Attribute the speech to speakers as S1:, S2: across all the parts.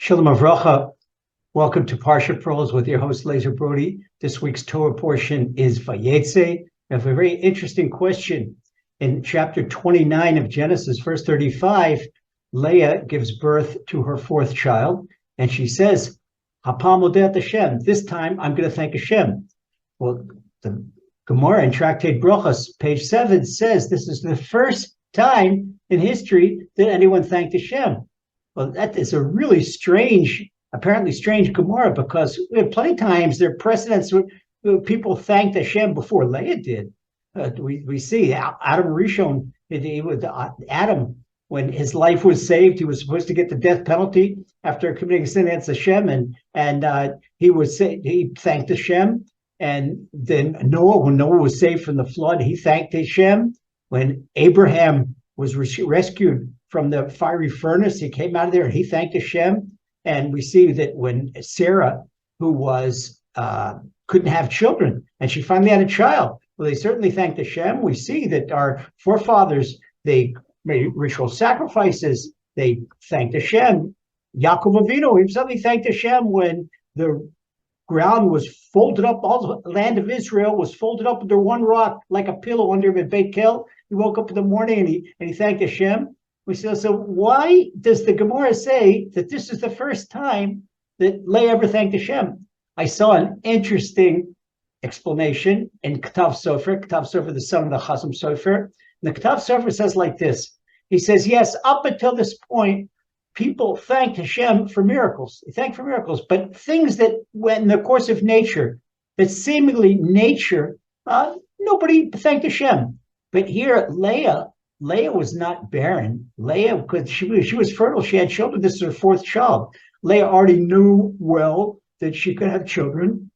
S1: Shalom Avracha. Welcome to Parsha Pearls with your host, Laser Brody. This week's Torah portion is Vayetze. We have a very interesting question. In chapter 29 of Genesis, verse 35, Leah gives birth to her fourth child, and she says, Hapam odet Hashem, this time I'm going to thank Hashem. Well, the Gemara in Tractate Brachos, page 7, says this is the first time in history that anyone thanked Hashem. Well, that is a really strange, apparently strange Gemara, because we have plenty of times there are precedents where people thanked Hashem before Leah did. We see Adam Rishon, Adam, when his life was saved, he was supposed to get the death penalty after committing sin against Hashem, and he thanked Hashem. And then Noah, when Noah was saved from the flood, he thanked Hashem. When Abraham was rescued from the fiery furnace, he came out of there and he thanked Hashem. And we see that when Sarah, who was couldn't have children, and she finally had a child, well, they certainly thanked Hashem. We see that our forefathers, they made ritual sacrifices, they thanked Hashem. Yaakov Avinu himself, he thanked Hashem when the ground was folded up, all the land of Israel was folded up under one rock like a pillow under him at Beit Kel. He woke up in the morning and he thanked Hashem. We say, so why does the Gemara say that this is the first time that Leah ever thanked Hashem? I saw an interesting explanation in Ketav Sofer. Ketav Sofer, the son of the Chasam Sofer. And the Ketav Sofer says like this. He says, yes, up until this point, people thanked Hashem for miracles. They thanked for miracles, but things that went in the course of nature, that seemingly nature, nobody thanked Hashem. But here, Leah was not barren. Leah, because she was fertile, she had children. This is her fourth child. Leah already knew well that she could have children,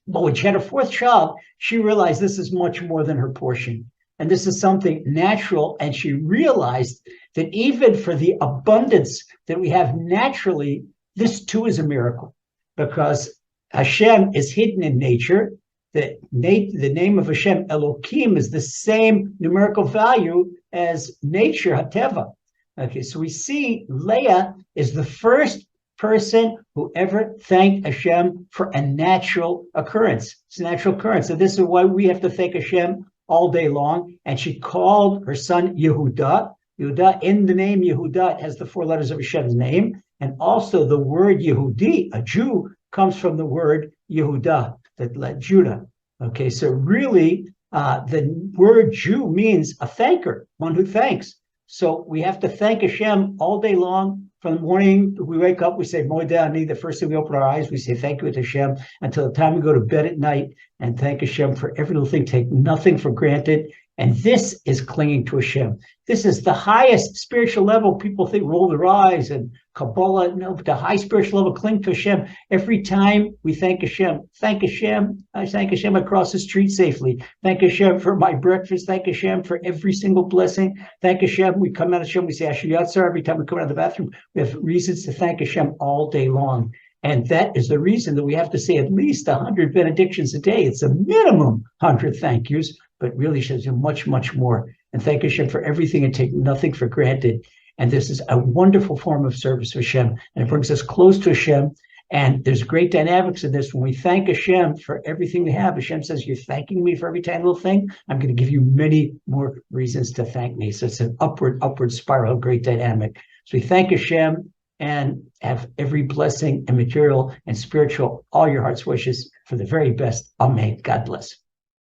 S1: but when she had a fourth child, she realized this is much more than her portion. And this is something natural, and she realized that even for the abundance that we have naturally, this too is a miracle, because Hashem is hidden in nature. The name of Hashem, Elohim, is the same numerical value as nature, Hateva. Okay, so we see Leah is the first person who ever thanked Hashem for a natural occurrence. It's a natural occurrence. So this is why we have to thank Hashem all day long. And she called her son Yehuda. Yehuda, in the name Yehuda, it has the four letters of Hashem's name. And also the word Yehudi, a Jew, comes from the word Yehuda, that Judah. Okay, so really the word Jew means a thanker, one who thanks. So we have to thank Hashem all day long. From the morning we wake up, we say Moedeh Ani. The first thing we open our eyes, we say thank you to Hashem, until the time we go to bed at night, and thank Hashem for every little thing. Take nothing for granted. And this is clinging to Hashem. This is the highest spiritual level. People think roll their eyes and Kabbalah. No, but the high spiritual level, cling to Hashem. Every time we thank Hashem, thank Hashem. I thank Hashem I cross the street safely. Thank Hashem for my breakfast. Thank Hashem for every single blessing. Thank Hashem. We come out of Hashem, we say Asher Yatzar. Every time we come out of the bathroom, we have reasons to thank Hashem all day long. And that is the reason that we have to say at least 100 benedictions a day. It's a minimum 100 thank yous, but really should do much, much more. And thank Hashem for everything and take nothing for granted. And this is a wonderful form of service for Hashem. And it brings us close to Hashem. And there's great dynamics in this. When we thank Hashem for everything we have, Hashem says, you're thanking me for every tiny little thing. I'm going to give you many more reasons to thank me. So it's an upward spiral, great dynamic. So we thank Hashem and have every blessing and material and spiritual, all your heart's wishes for the very best. Amen. God bless.